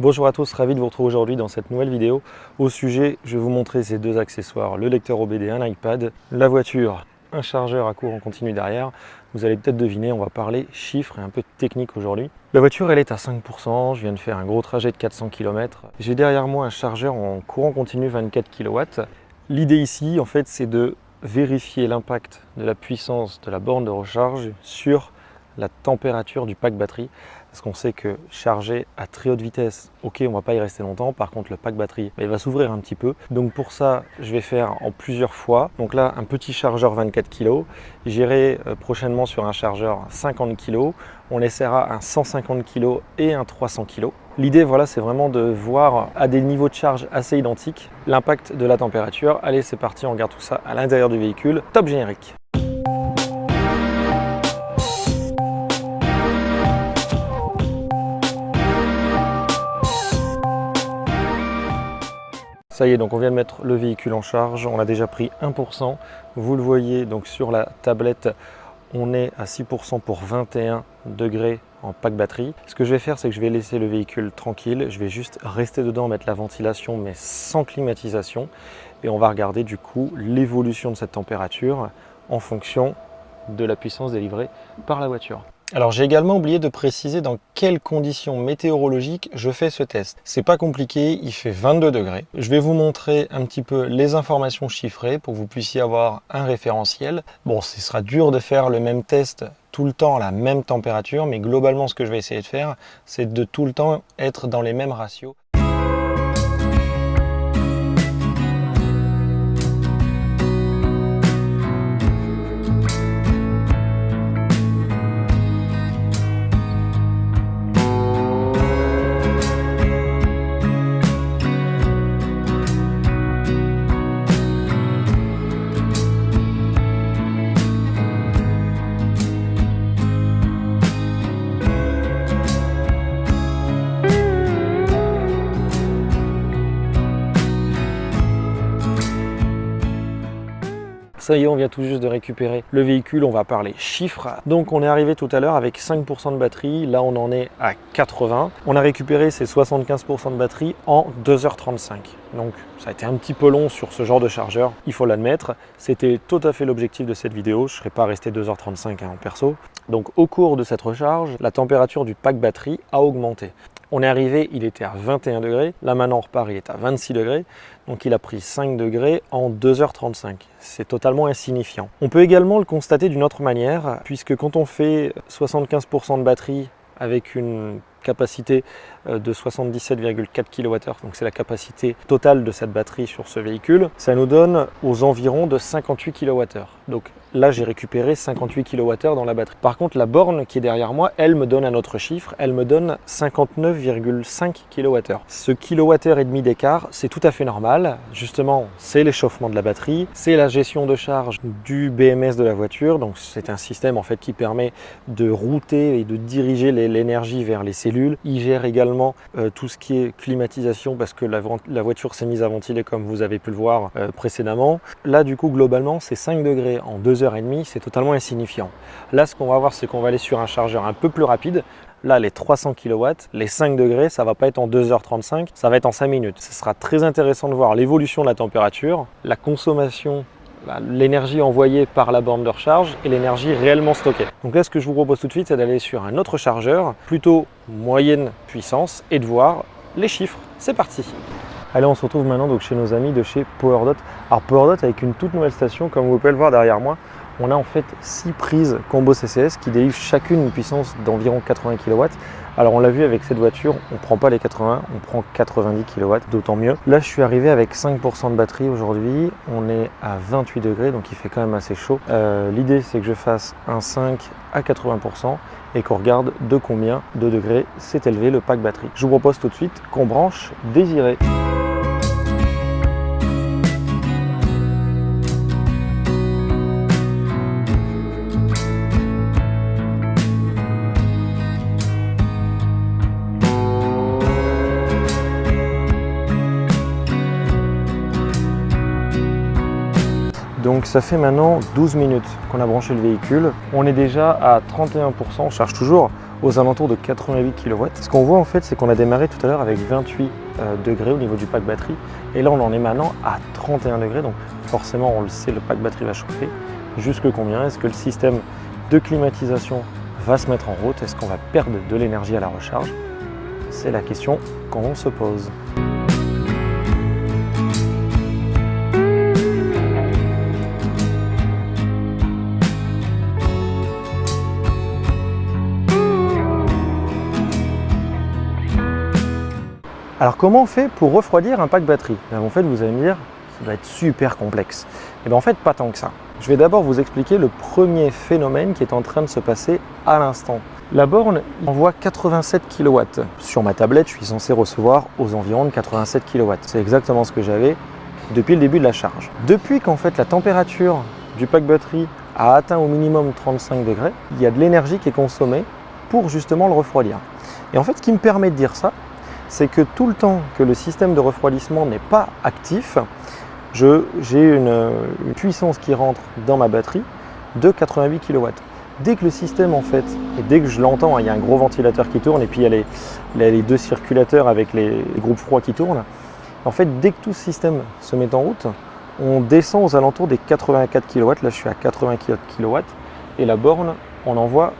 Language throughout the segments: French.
Bonjour à tous, ravi de vous retrouver aujourd'hui dans cette nouvelle vidéo. Au sujet, je vais vous montrer ces deux accessoires, le lecteur OBD, un iPad, la voiture, un chargeur à courant continu derrière. Vous allez peut-être deviner, on va parler chiffres et un peu de technique aujourd'hui. La voiture, elle est à 5%, je viens de faire un gros trajet de 400 km. J'ai derrière moi un chargeur en courant continu 24 kW. L'idée ici, en fait, c'est de vérifier l'impact de la puissance de la borne de recharge sur la température du pack batterie. Parce qu'on sait que charger à très haute vitesse, ok, on va pas y rester longtemps. Par contre, le pack batterie, il va s'ouvrir un petit peu. Donc pour ça, je vais faire en plusieurs fois. Donc là, un petit chargeur 24 kg. J'irai prochainement sur un chargeur 50 kg. On essaiera un 150 kg et un 300 kg. L'idée, voilà, c'est vraiment de voir à des niveaux de charge assez identiques l'impact de la température. Allez, c'est parti, on regarde tout ça à l'intérieur du véhicule. Top générique! Ça y est, donc on vient de mettre le véhicule en charge, on a déjà pris 1%. Vous le voyez donc sur la tablette, on est à 6% pour 21 degrés en pack batterie. Ce que je vais faire, c'est que je vais laisser le véhicule tranquille, je vais juste rester dedans, mettre la ventilation mais sans climatisation. Et on va regarder du coup l'évolution de cette température en fonction de la puissance délivrée par la voiture. Alors j'ai également oublié de préciser dans quelles conditions météorologiques je fais ce test. C'est pas compliqué, il fait 22 degrés. Je vais vous montrer un petit peu les informations chiffrées pour que vous puissiez avoir un référentiel. Bon, ce sera dur de faire le même test tout le temps à la même température, mais globalement ce que je vais essayer de faire, c'est de tout le temps être dans les mêmes ratios. Ça y est, on vient tout juste de récupérer le véhicule, on va parler chiffres. Donc on est arrivé tout à l'heure avec 5% de batterie, là on en est à 80. On a récupéré ces 75% de batterie en 2h35. Donc ça a été un petit peu long sur ce genre de chargeur, il faut l'admettre. C'était tout à fait l'objectif de cette vidéo, je ne serais pas resté 2h35 en perso. Donc au cours de cette recharge, la température du pack batterie a augmenté. On est arrivé, il était à 21 degrés, là maintenant on repart, il est à 26 degrés, donc il a pris 5 degrés en 2h35. C'est totalement insignifiant. On peut également le constater d'une autre manière, puisque quand on fait 75% de batterie avec une capacité de 77,4 kWh, donc c'est la capacité totale de cette batterie sur ce véhicule, ça nous donne aux environs de 58 kWh. Donc là j'ai récupéré 58 kWh dans la batterie. Par contre la borne qui est derrière moi, elle me donne un autre chiffre, elle me donne 59,5 kWh. Ce kilowattheure et demi d'écart, c'est tout à fait normal. Justement, c'est l'échauffement de la batterie, c'est la gestion de charge du BMS de la voiture, donc c'est un système en fait qui permet de router et de diriger l'énergie vers les cellules. Il gère également tout ce qui est climatisation parce que la voiture s'est mise à ventiler comme vous avez pu le voir précédemment. Là du coup globalement c'est 5 degrés en 2h30, c'est totalement insignifiant. Là ce qu'on va voir, c'est qu'on va aller sur un chargeur un peu plus rapide. Là les 300 kW, les 5 degrés, ça va pas être en 2h35, ça va être en 5 minutes. Ce sera très intéressant de voir l'évolution de la température, la consommation, l'énergie envoyée par la borne de recharge et l'énergie réellement stockée. Donc là ce que je vous propose tout de suite, c'est d'aller sur un autre chargeur plutôt moyenne puissance et de voir les chiffres. C'est parti! Allez, on se retrouve maintenant donc chez nos amis de chez PowerDot. Alors PowerDot avec une toute nouvelle station, comme vous pouvez le voir derrière moi, on a en fait 6 prises combo CCS qui délivrent chacune une puissance d'environ 80 kW. Alors on l'a vu avec cette voiture, on ne prend pas les 80, on prend 90 kW, d'autant mieux. Là je suis arrivé avec 5% de batterie aujourd'hui, on est à 28 degrés, donc il fait quand même assez chaud. L'idée c'est que je fasse un 5 à 80% et qu'on regarde de combien de degrés s'est élevé le pack batterie. Je vous propose tout de suite qu'on branche Désiré. Donc ça fait maintenant 12 minutes qu'on a branché le véhicule. On est déjà à 31%, on charge toujours. aux alentours de 88 kW. Ce qu'on voit en fait, c'est qu'on a démarré tout à l'heure avec 28 degrés au niveau du pack batterie. Et là, on en est maintenant à 31 degrés. Donc forcément, on le sait, le pack batterie va chauffer. Jusque combien? Est-ce que le système de climatisation va se mettre en route? Est-ce qu'on va perdre de l'énergie à la recharge? C'est la question qu'on se pose. Alors comment on fait pour refroidir un pack batterie? En fait, vous allez me dire, ça doit être super complexe. Et bien en fait, pas tant que ça. Je vais d'abord vous expliquer le premier phénomène qui est en train de se passer à l'instant. La borne envoie 87 kW. Sur ma tablette, je suis censé recevoir aux environs de 87 kW. C'est exactement ce que j'avais depuis le début de la charge. Depuis qu'en fait la température du pack batterie a atteint au minimum 35 degrés, il y a de l'énergie qui est consommée pour justement le refroidir. Et en fait, ce qui me permet de dire ça, c'est que tout le temps que le système de refroidissement n'est pas actif, j'ai une puissance qui rentre dans ma batterie de 88 kW. Dès que le système en fait, et dès que je l'entends, il y a un gros ventilateur qui tourne et puis il y a les deux circulateurs avec les groupes froids qui tournent. En fait, dès que tout ce système se met en route, on descend aux alentours des 84 kW. Là, je suis à 84 kW et la borne, on envoie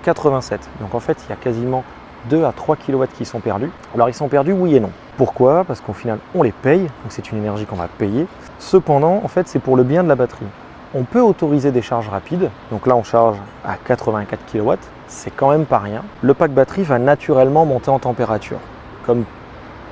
87. Donc en fait, il y a quasiment 2 à 3 kW qui sont perdus. Alors ils sont perdus oui et non. Pourquoi? Parce qu'au final on les paye, donc c'est une énergie qu'on va payer. Cependant, en fait c'est pour le bien de la batterie. On peut autoriser des charges rapides, donc là on charge à 84 kW, c'est quand même pas rien. Le pack batterie va naturellement monter en température, comme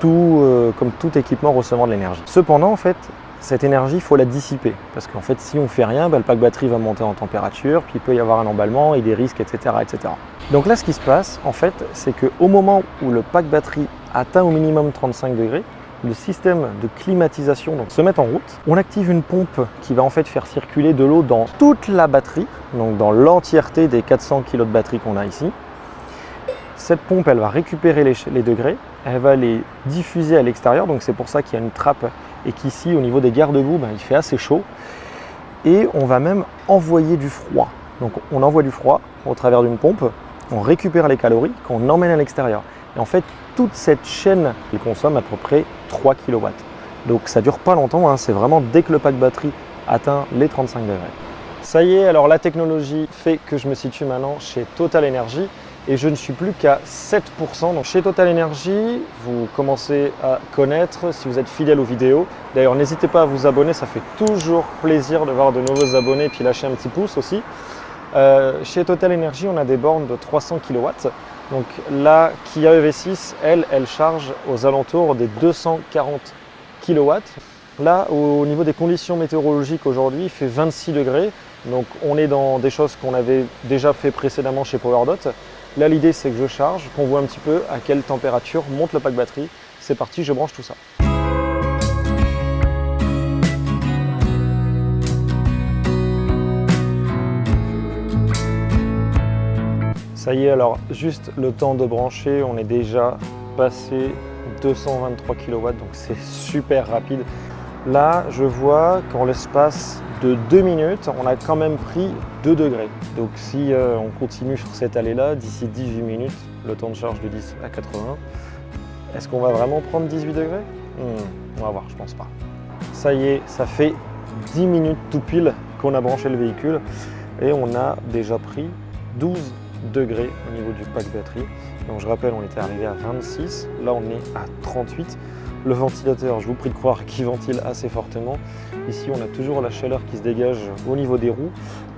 tout équipement recevant de l'énergie. Cependant en fait, cette énergie, il faut la dissiper, parce qu'en fait si on fait rien, le pack batterie va monter en température, puis il peut y avoir un emballement et des risques, etc. etc. Donc là, ce qui se passe, en fait, c'est qu'au moment où le pack batterie atteint au minimum 35 degrés, le système de climatisation se met en route. On active une pompe qui va en fait faire circuler de l'eau dans toute la batterie, donc dans l'entièreté des 400 kg de batterie qu'on a ici. Cette pompe, elle va récupérer les degrés, elle va les diffuser à l'extérieur, donc c'est pour ça qu'il y a une trappe et qu'ici, au niveau des garde-boue, il fait assez chaud. Et on va même envoyer du froid. Donc on envoie du froid au travers d'une pompe. On récupère les calories qu'on emmène à l'extérieur. Et en fait, toute cette chaîne, elle consomme à peu près 3 kW. Donc ça ne dure pas longtemps, c'est vraiment dès que le pack batterie atteint les 35 degrés. Ça y est, alors la technologie fait que je me situe maintenant chez Total Energy et je ne suis plus qu'à 7%. Donc chez Total Energy, vous commencez à connaître si vous êtes fidèle aux vidéos. D'ailleurs, n'hésitez pas à vous abonner, ça fait toujours plaisir de voir de nouveaux abonnés et puis lâcher un petit pouce aussi. Chez Total Energy, on a des bornes de 300 kW. Donc la Kia EV6, elle charge aux alentours des 240 kW. Là, au niveau des conditions météorologiques aujourd'hui, il fait 26 degrés. Donc on est dans des choses qu'on avait déjà fait précédemment chez PowerDot. Là, l'idée, c'est que je charge, qu'on voit un petit peu à quelle température monte le pack batterie. C'est parti, je branche tout ça. Ça y est, alors juste le temps de brancher, on est déjà passé 223 kW, donc c'est super rapide. Là, je vois qu'en l'espace de 2 minutes, on a quand même pris 2 degrés. Donc si on continue sur cette allée-là, d'ici 18 minutes, le temps de charge de 10 à 80, est-ce qu'on va vraiment prendre 18 degrés? On va voir, je pense pas. Ça y est, ça fait 10 minutes tout pile qu'on a branché le véhicule et on a déjà pris 12 degrés au niveau du pack batterie. Donc je rappelle, on était arrivé à 26, là on est à 38. Le ventilateur, je vous prie de croire qu'il ventile assez fortement. Ici on a toujours la chaleur qui se dégage au niveau des roues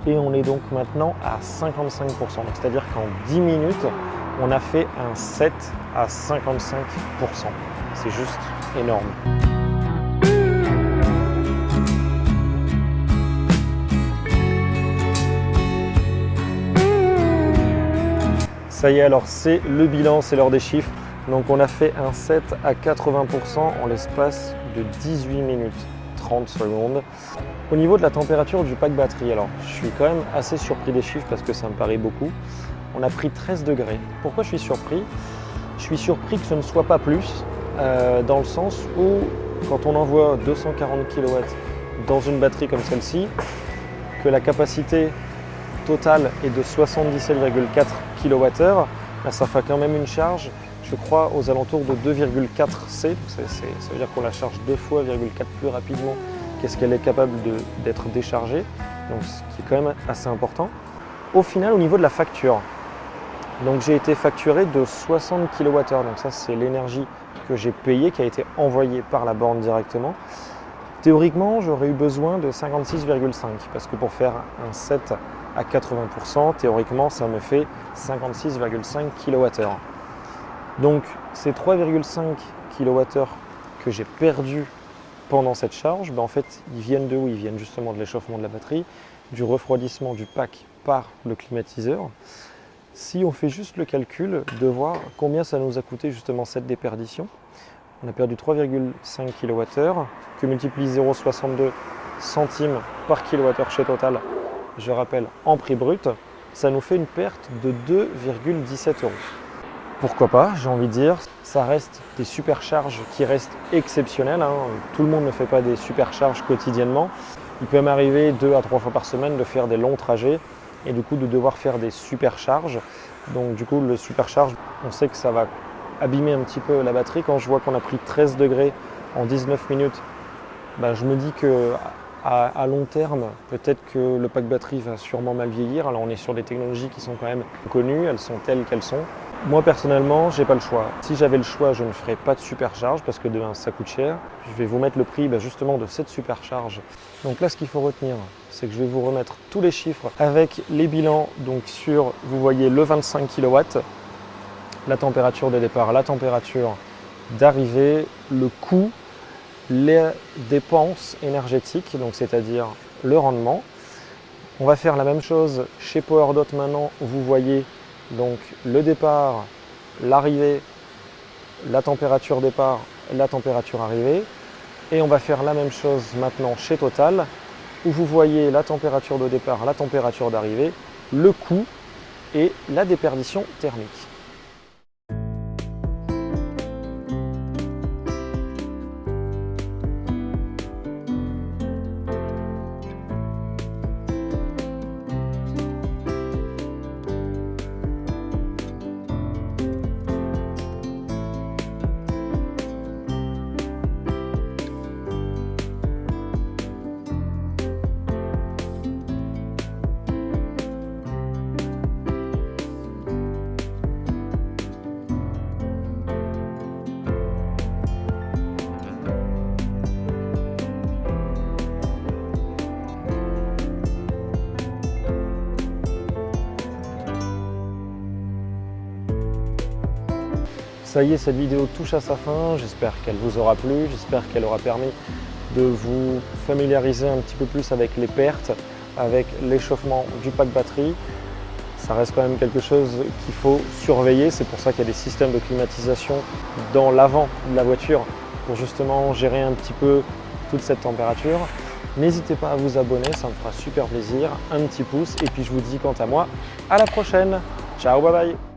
et on est donc maintenant à 55%. C'est-à-dire qu'en 10 minutes, on a fait un 7 à 55%. C'est juste énorme. Ça y est, alors c'est le bilan, c'est l'heure des chiffres. Donc on a fait un 7 à 80% en l'espace de 18 minutes 30 secondes. Au niveau de la température du pack batterie, alors je suis quand même assez surpris des chiffres parce que ça me paraît beaucoup. On a pris 13 degrés. Pourquoi je suis surpris? Je suis surpris que ce ne soit pas plus, dans le sens où quand on envoie 240 kW dans une batterie comme celle-ci, que la capacité totale est de 77,4 kWh, Là, ça fait quand même une charge, je crois, aux alentours de 2,4 C. Ça veut dire qu'on la charge 2 fois 2,4 plus rapidement qu'est-ce qu'elle est capable d'être déchargée, donc ce qui est quand même assez important. Au final, au niveau de la facture, donc j'ai été facturé de 60 kWh, donc ça c'est l'énergie que j'ai payée, qui a été envoyée par la borne directement. Théoriquement, j'aurais eu besoin de 56,5 parce que pour faire un set à 80%, théoriquement, ça me fait 56,5 kWh. Donc ces 3,5 kWh que j'ai perdus pendant cette charge, en fait, ils viennent de où? Ils viennent justement de l'échauffement de la batterie, du refroidissement du pack par le climatiseur. Si on fait juste le calcul de voir combien ça nous a coûté justement cette déperdition, on a perdu 3,5 kWh, que multiplie 0,62 centimes par kWh chez Total, je rappelle en prix brut, ça nous fait une perte de 2,17 €. Pourquoi pas, j'ai envie de dire, ça reste des supercharges qui restent exceptionnelles, hein. Tout le monde ne fait pas des supercharges quotidiennement. Il peut m'arriver 2 à 3 fois par semaine de faire des longs trajets et du coup de devoir faire des supercharges. Donc du coup le supercharge, on sait que ça va abîmer un petit peu la batterie. Quand je vois qu'on a pris 13 degrés en 19 minutes, je me dis que à long terme, peut-être que le pack batterie va sûrement mal vieillir. Alors on est sur des technologies qui sont quand même connues, elles sont telles qu'elles sont. Moi personnellement, j'ai pas le choix. Si j'avais le choix, je ne ferais pas de supercharge parce que demain ça coûte cher. Je vais vous mettre le prix justement de cette supercharge. Donc là, ce qu'il faut retenir, c'est que je vais vous remettre tous les chiffres avec les bilans. Donc sur, vous voyez le 25 kW, la température de départ, la température d'arrivée, le coût, les dépenses énergétiques, donc c'est-à-dire le rendement. On va faire la même chose chez PowerDot maintenant. Vous voyez donc le départ, l'arrivée, la température départ, la température arrivée. Et on va faire la même chose maintenant chez Total, où vous voyez la température de départ, la température d'arrivée, le coût et la déperdition thermique. Ça y est, cette vidéo touche à sa fin, j'espère qu'elle vous aura plu, j'espère qu'elle aura permis de vous familiariser un petit peu plus avec les pertes, avec l'échauffement du pack batterie. Ça reste quand même quelque chose qu'il faut surveiller, c'est pour ça qu'il y a des systèmes de climatisation dans l'avant de la voiture pour justement gérer un petit peu toute cette température. N'hésitez pas à vous abonner, ça me fera super plaisir, un petit pouce et puis je vous dis quant à moi, à la prochaine, ciao, bye bye.